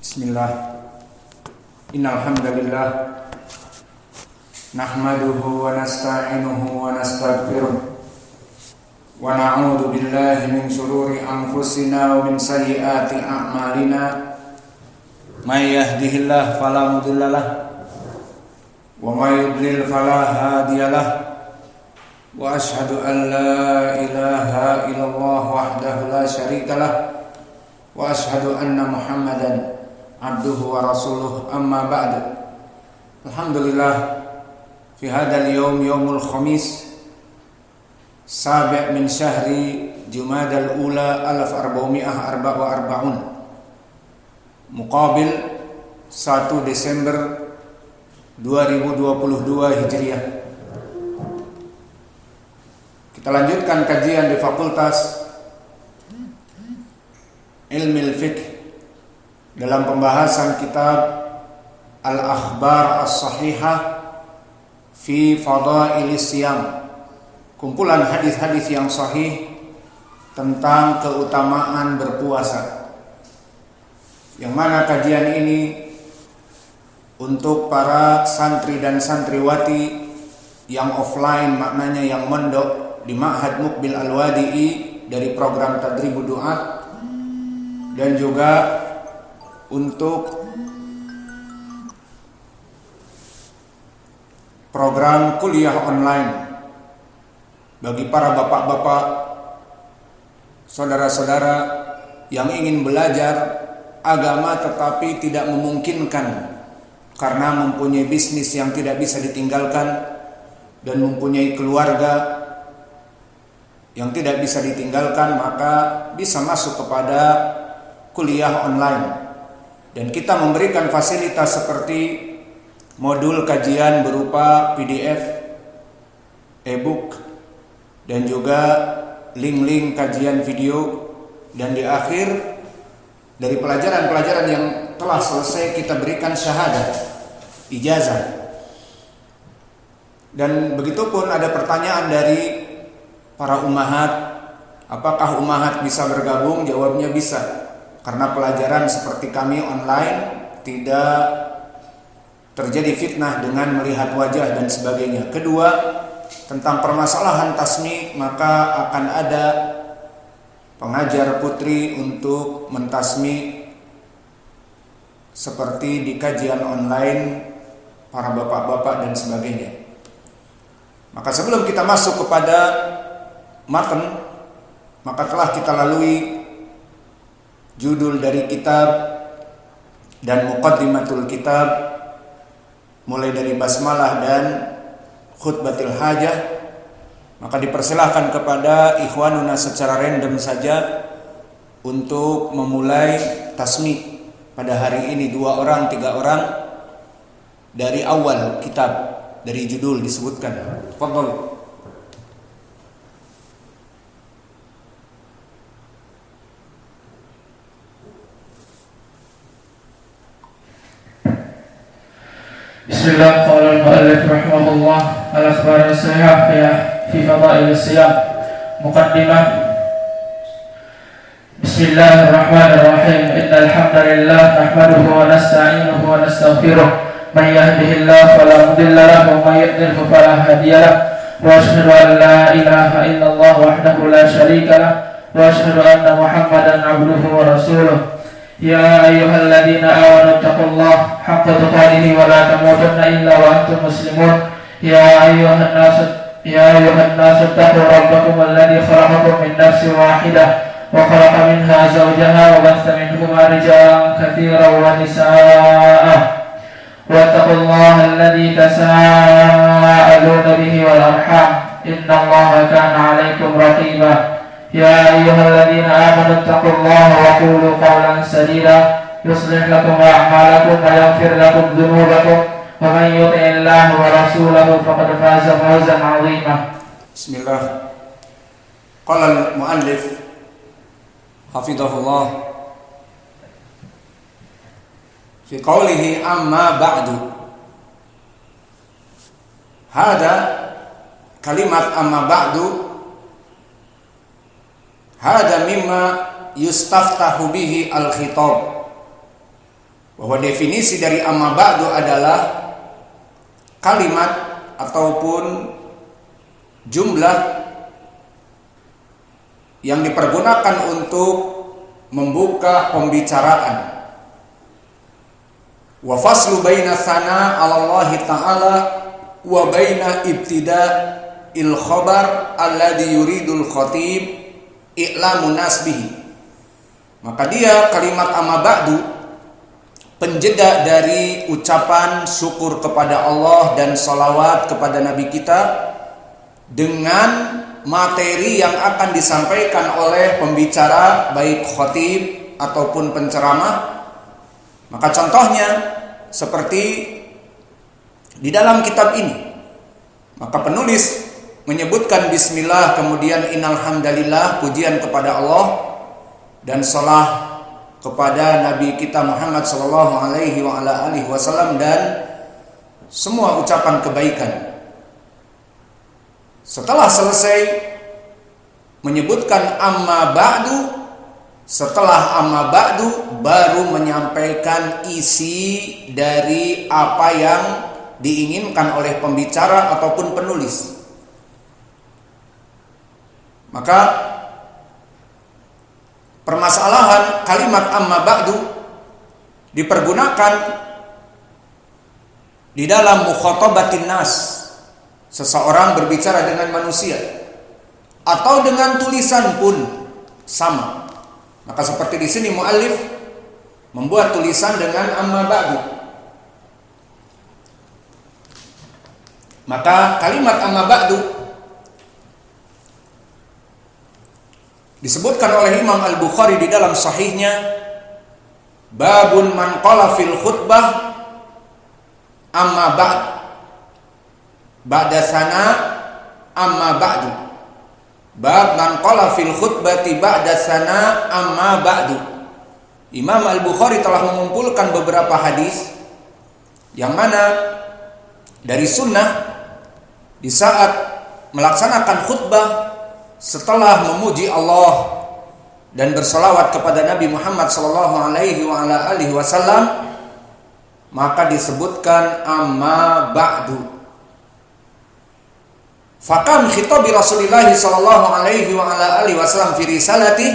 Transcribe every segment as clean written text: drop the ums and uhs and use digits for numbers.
Bismillah. Innal hamdalillah nahmaduhu wa nasta'inuhu wa nastaghfiruh wa na'udzu billahi min shururi anfusina wa min sayyiati a'malina. May yahdihillahu fala mudhillalah wa may yudlil fala hadiyalah. Wa ashhadu an la ilaha illallah wahdahu la syarikalah wa ashhadu anna Muhammadan abduhu wa rasuluh, amma ba'du. Alhamdulillah, fi hadzal yaum yaumul khamis sabi' min syahri Jumadal ula 1444 muqabil 1 Desember 2022 Hijriah. Kita lanjutkan kajian di Fakultas Ilmil Fiqh dalam pembahasan kitab Al-Akhbar As-Sahihah fi Fadailis Siyam, kumpulan hadis-hadis yang sahih tentang keutamaan berpuasa, yang mana kajian ini untuk para santri dan santriwati yang offline, maknanya yang mondok di Ma'had Muqbil Al-Wadi'i dari program Tadribud Du'at, dan juga untuk program kuliah online bagi para bapak-bapak, saudara-saudara yang ingin belajar agama tetapi tidak memungkinkan karena mempunyai bisnis yang tidak bisa ditinggalkan dan mempunyai keluarga yang tidak bisa ditinggalkan, maka bisa masuk kepada kuliah online. Dan kita memberikan fasilitas seperti modul kajian berupa PDF, e-book, dan juga link-link kajian video. Dan di akhir dari pelajaran-pelajaran yang telah selesai kita berikan syahadat, ijazah. Dan begitupun ada pertanyaan dari para ummahat, apakah ummahat bisa bergabung? Jawabnya bisa. Karena pelajaran seperti kami online tidak terjadi fitnah dengan melihat wajah dan sebagainya. Kedua, tentang permasalahan tasmi, maka akan ada pengajar putri untuk mentasmi seperti di kajian online para bapak-bapak dan sebagainya. Maka sebelum kita masuk kepada matan, maka telah kita lalui judul dari kitab dan muqaddimatul kitab, mulai dari basmalah dan khutbatil hajah. Maka dipersilahkan kepada ikhwanuna secara random saja untuk memulai tasmi pada hari ini, 2 orang, 3 orang dari awal kitab, dari judul disebutkan. Fadhal. Bismillah, qala al-mu'allif rahimahullah, al-akhbar as-sahihah fi fadail as-siyam. Muqaddimah. Bismillahirrahmanirrahim. Innal hamdalillah nahmaduhu wa nasta'inuhu wa nastaghfiruh. Man yahdihillahu fala mudilla lahu wa man yudlil fala hadiya lahu. Wa asyhadu an la ilaha illallah wahdahu la syarika lahu wa asyhadu anna Muhammadan 'abduhu wa rasuluh. Ya ayyuhalladzina amanu taqullaha haqqa tuqatih wa la tamutunna illa wa antum muslimun. Ya ayyuhan nasu taqu rabbakum alladzi khalaqakum min nafsin wahidah wa khalaqa minha zawjaha wa batha minhuma rijalan katsiran wa nisaa'a. Wattaqullaha alladzi tasaaluna bihi wal arham, innallaha kana 'alaikum raqiba. يا أيها الذين آمنوا اتقوا الله وقولوا قولا سديدا يصلح لكم أعمالكم ويغفر لكم ذنوبكم ومن يطع الله ورسوله فقد فاز فوزا عظيما. بسم الله. قال المؤلف حفظه الله في قوله أما بعد. هذا كلمة أما بعد hada mimma yustaftahu bihi al-khitab bahwa definisi dari amma ba'du adalah kalimat ataupun jumlah yang dipergunakan untuk membuka pembicaraan. Wa faslu baina sana 'ala Allah Ta'ala wa baina ibtida'il khabar alladhi yuridul khatib i'lamun nas bihi. Maka dia kalimat amma ba'du penjeda dari ucapan syukur kepada Allah dan salawat kepada Nabi kita dengan materi yang akan disampaikan oleh pembicara baik khatib ataupun penceramah. Maka contohnya seperti di dalam kitab ini, maka penulis menyebutkan bismillah, kemudian innal hamdalillah, pujian kepada Allah dan salat kepada Nabi kita Muhammad sallallahu alaihi wa ala alihi wasallam dan semua ucapan kebaikan. Setelah selesai menyebutkan amma ba'du, setelah amma ba'du baru menyampaikan isi dari apa yang diinginkan oleh pembicara ataupun penulis. Maka permasalahan kalimat amma ba'du dipergunakan di dalam mukhatabatin nas, seseorang berbicara dengan manusia, atau dengan tulisan pun sama. Maka seperti di sini muallif membuat tulisan dengan amma ba'du. Maka kalimat amma ba'du disebutkan oleh Imam Al-Bukhari di dalam sahihnya, babun man qala fil khutbah amma ba'd ba'da sana amma ba'du. Bab man qala fil khutbati ba'da sana amma ba'du. Imam Al-Bukhari telah mengumpulkan beberapa hadis yang mana dari sunnah di saat melaksanakan khutbah setelah memuji Allah dan berselawat kepada Nabi Muhammad sallallahu alaihi wa ala alihi wasallam, maka disebutkan amma ba'du. Fakam khitabi Rasulillah sallallahu alaihi wa ala alihi wasallam fi risalati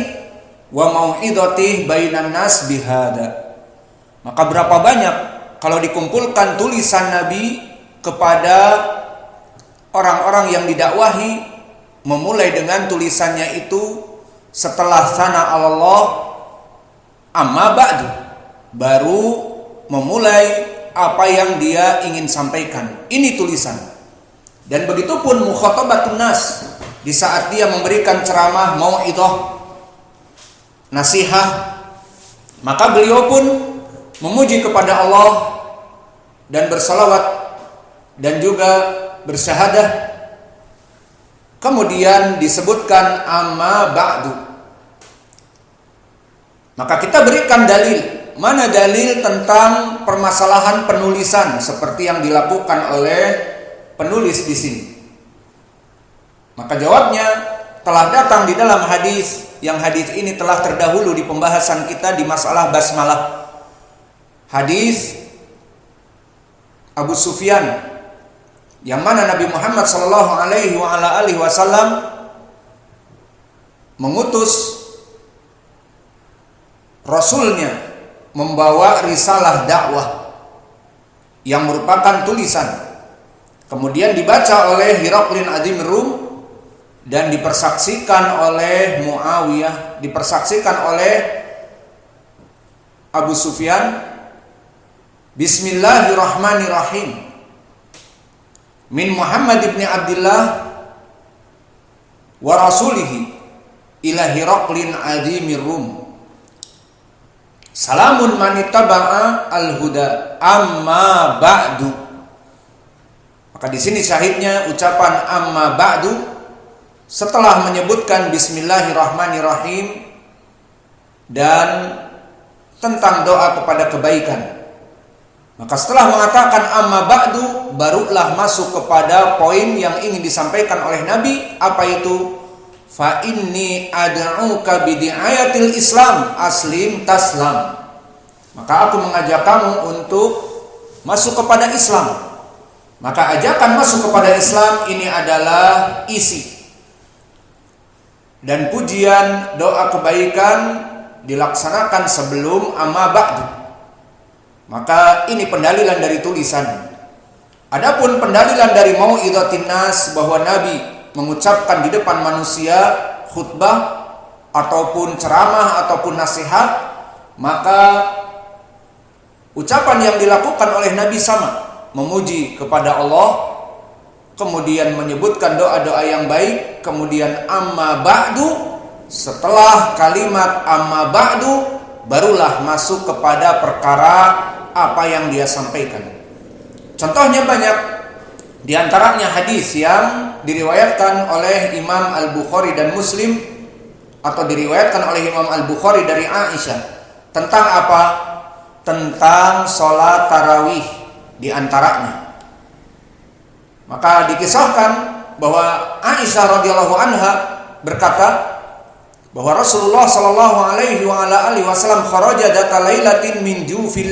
wa mau'idati bainan nas bihada. Maka berapa banyak kalau dikumpulkan tulisan Nabi kepada orang-orang yang didakwahi, memulai dengan tulisannya itu setelah sana Allah amma ba'du, baru memulai apa yang dia ingin sampaikan. Ini tulisan. Dan begitu pun mukhatabatun nas, di saat dia memberikan ceramah, mau'idhah, nasihat, maka beliau pun memuji kepada Allah dan bersalawat dan juga bersyahadah. Kemudian disebutkan amma ba'du. Maka kita berikan dalil. Mana dalil tentang permasalahan penulisan seperti yang dilakukan oleh penulis di sini? Maka jawabnya telah datang di dalam hadis, yang hadis ini telah terdahulu di pembahasan kita di masalah basmalah. Hadis Abu Sufyan, yang mana Nabi Muhammad sallallahu alaihi wa ala alihi wasallam mengutus rasulnya membawa risalah dakwah yang merupakan tulisan, kemudian dibaca oleh Hiraklin Azim Rum dan dipersaksikan oleh Muawiyah, dipersaksikan oleh Abu Sufyan. Bismillahirrahmanirrahim. Min Muhammad ibn Abdullah wa rasulihi ila Hiraklin Azimir Rum. Salamun manittaba'a al-huda amma ba'du. Maka di sini syahidnya ucapan amma ba'du setelah menyebutkan bismillahirrahmanirrahim dan tentang doa kepada kebaikan. Maka setelah mengatakan amma ba'du, barulah masuk kepada poin yang ingin disampaikan oleh Nabi. Apa itu? Fa inni ad'uka bidi'ayatil Islam aslim taslam. maka aku mengajak kamu untuk masuk kepada Islam. Maka ajakan masuk kepada Islam ini adalah isi dan pujian doa kebaikan dilaksanakan sebelum amma ba'du. Maka ini pendalilan dari tulisan. Adapun pendalilan dari mau'izatin nas, bahwa Nabi mengucapkan di depan manusia khutbah ataupun ceramah ataupun nasihat, maka ucapan yang dilakukan oleh Nabi sama, memuji kepada Allah, kemudian menyebutkan doa-doa yang baik, kemudian amma ba'du, setelah kalimat amma ba'du barulah masuk kepada perkara apa yang dia sampaikan. Contohnya banyak, di antaranya hadis yang diriwayatkan oleh Imam Al-Bukhari dan Muslim, atau diriwayatkan oleh Imam Al-Bukhari dari Aisyah. Tentang apa? Tentang sholat tarawih di antaranya. Maka dikisahkan bahwa Aisyah radhiyallahu anha berkata bahwa Rasulullah sallallahu alaihi wa ala alihi wasallam kharaja data lailatin min jawfil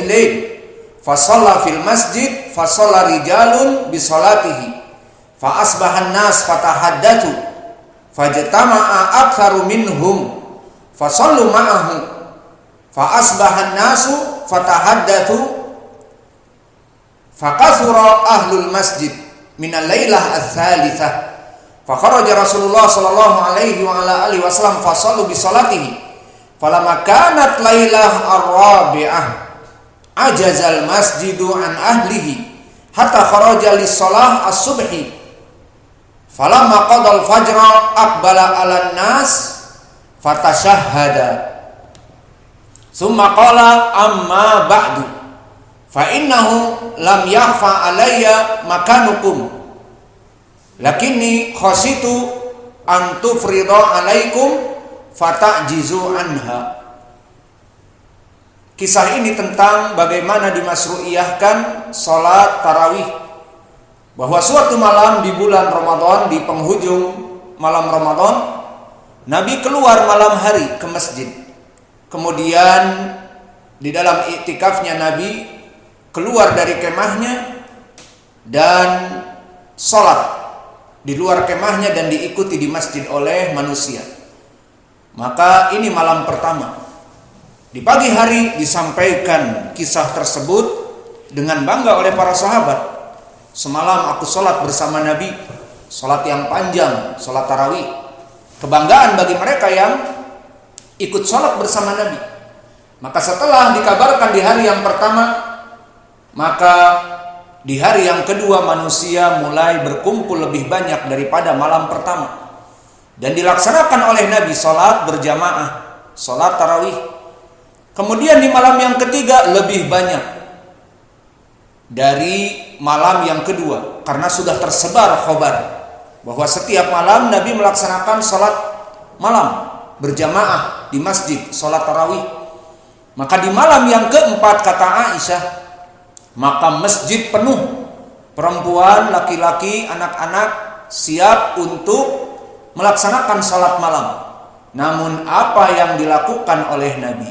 lail fa shalla fil masjid fa shalla rijalun bi salatihi fa asbahan nas fatahaddatsu fajtama'a aktsaru minhum fa shallu ma'ahu fa asbahan nasu fatahaddatsu fakathura ahlul masjid minal lailah ats-tsalitsah fa kharaja Rasulullah sallallahu alaihi wa ala alihi wasallam fa shallu bi salatihi falamma kanat lailah ar-rabi'ah ajazal masjidu an ahlihi hatta kharaja lis-shalah as-subhi falamma qada al-fajra aqbala 'alan nas fatashahhada summa qala amma ba'du fa innahu lam yakhfa alayya makanukum lakinni khasitu an tufrida alaikum fata'jizu anha. Kisah ini tentang bagaimana dimasru'iyahkan salat tarawih, bahwa suatu malam di bulan Ramadan, di penghujung malam Ramadan, Nabi keluar malam hari ke masjid. Kemudian di dalam iktikafnya Nabi keluar dari kemahnya dan sholat di luar kemahnya dan diikuti di masjid oleh manusia. Maka ini malam pertama. Di pagi hari disampaikan kisah tersebut dengan bangga oleh para sahabat. Semalam aku sholat bersama Nabi, sholat yang panjang, sholat tarawih. Kebanggaan bagi mereka yang ikut sholat bersama Nabi. Maka setelah dikabarkan di hari yang pertama, maka di hari yang kedua manusia mulai berkumpul lebih banyak daripada malam pertama. Dan dilaksanakan oleh Nabi sholat berjamaah, sholat tarawih. Kemudian di malam yang ketiga lebih banyak dari malam yang kedua, karena sudah tersebar khabar bahwa setiap malam Nabi melaksanakan sholat malam berjamaah di masjid, sholat tarawih. Maka di malam yang keempat, kata Aisyah, maka masjid penuh, perempuan, laki-laki, anak-anak siap untuk melaksanakan sholat malam. Namun apa yang dilakukan oleh Nabi?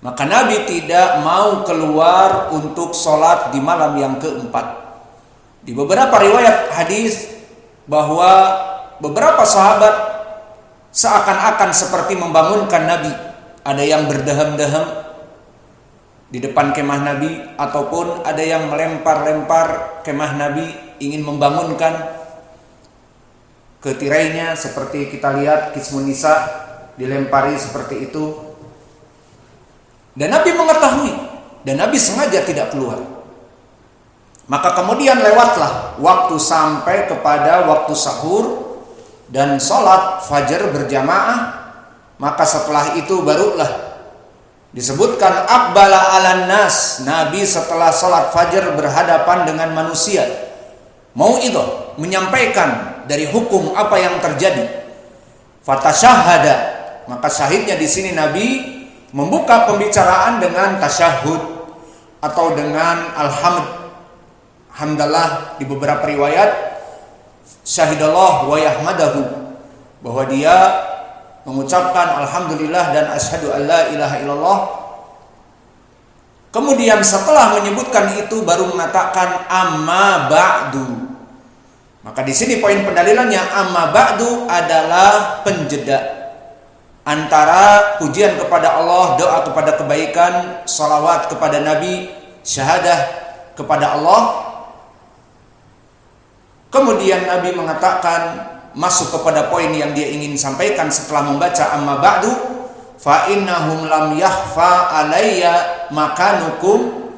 Maka Nabi tidak mau keluar untuk sholat di malam yang keempat. Di beberapa riwayat hadis bahwa beberapa sahabat seakan-akan seperti membangunkan Nabi. Ada yang berdeham-deham di depan kemah Nabi, ataupun ada yang melempar-lempar kemah Nabi, ingin membangunkan ke tirainya, seperti kita lihat Kismun Nisa dilempari seperti itu. Dan Nabi mengetahui, dan Nabi sengaja tidak keluar. Maka kemudian lewatlah waktu sampai kepada waktu sahur dan sholat fajar berjamaah. Maka setelah itu barulah disebutkan aqbala 'alan nas. Nabi setelah sholat fajar berhadapan dengan manusia, mau'idhah, menyampaikan dari hukum apa yang terjadi. Fatashahhada, maka syahidnya di sini Nabi membuka pembicaraan dengan tasyahud atau dengan hamdalah. Di beberapa riwayat syahidallah wa yahmadahu, bahwa dia mengucapkan alhamdulillah dan asyhadu an la ilaha illallah. Kemudian setelah menyebutkan itu baru mengatakan amma ba'du. Maka di sini poin pendalilannya, amma ba'du adalah penjeda antara pujian kepada Allah, doa kepada kebaikan, salawat kepada Nabi, syahadah kepada Allah. Kemudian Nabi mengatakan, masuk kepada poin yang dia ingin sampaikan setelah membaca amma ba'du, fa innahum lam yakhfa alayya makanukum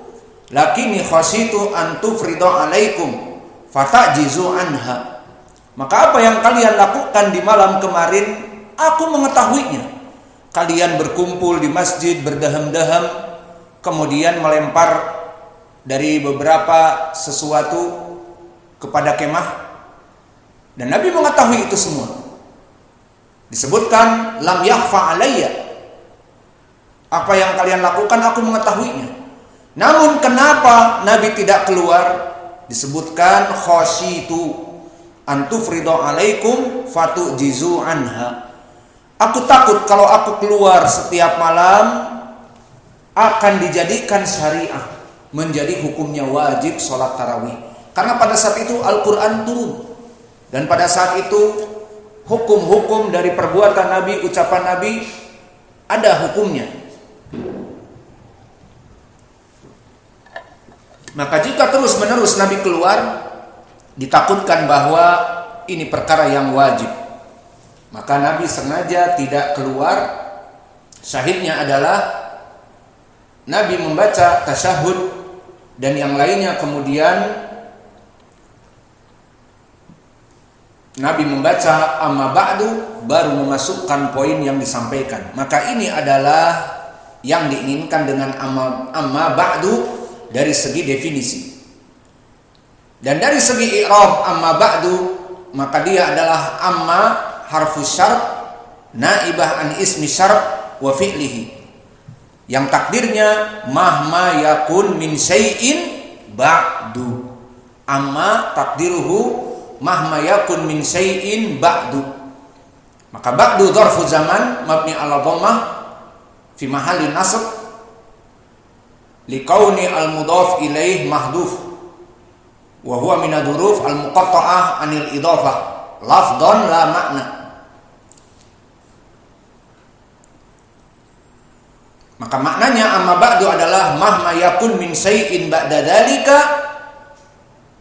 lakini khashitu an tufrida alaikum fatajizu anha. Maka apa yang kalian lakukan di malam kemarin, aku mengetahuinya. Kalian berkumpul di masjid berdaham-daham, kemudian melempar dari beberapa sesuatu kepada kemah, dan Nabi mengetahui itu semua. Disebutkan lam yakhfa alayya, apa yang kalian lakukan aku mengetahuinya. Namun kenapa Nabi tidak keluar? Disebutkan khasyitu an tufrida alaikum fatujizu anha. Aku takut kalau aku keluar setiap malam akan dijadikan syariah, menjadi hukumnya wajib sholat tarawih. Karena pada saat itu Al-Quran turun, dan pada saat itu hukum-hukum dari perbuatan Nabi, ucapan Nabi ada hukumnya. Maka jika terus-menerus Nabi keluar, ditakutkan bahwa ini perkara yang wajib. Maka Nabi sengaja tidak keluar. Syahidnya adalah Nabi membaca tasyahud dan yang lainnya, kemudian Nabi membaca amma ba'du, baru memasukkan poin yang disampaikan. Maka ini adalah yang diinginkan dengan amma ba'du dari segi definisi. Dan dari segi i'rab amma ba'du, maka dia adalah amma harfus syart naibah an ismi syart wa fi'lihi, yang takdirnya mahma yakun min syai'in ba'du. Amma takdiruhu mahma yakun min syai'in ba'du. Maka ba'du dzarfu zaman mabni ala dhammah fi mahalli nasb liqauni al-mudhaf ilaih mahdhuf wa huwa min ad-duruf al-muqatta'ah anil idhafah lafdhan la makna. Maka maknanya amma ba'du adalah mahma yakun min syai'in ba'da dzalika.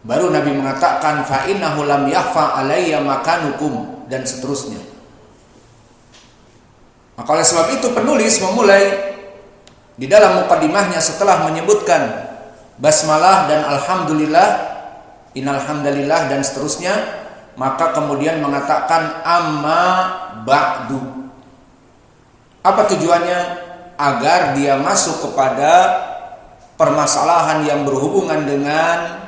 Baru Nabi mengatakan fa innahu lam yakhfa alayya makanukum, dan seterusnya. Maka oleh sebab itu penulis memulai di dalam muqaddimahnya setelah menyebutkan basmalah dan alhamdulillah, innal hamdalillah dan seterusnya, maka kemudian mengatakan amma ba'du. Apa tujuannya? Agar dia masuk kepada permasalahan yang berhubungan dengan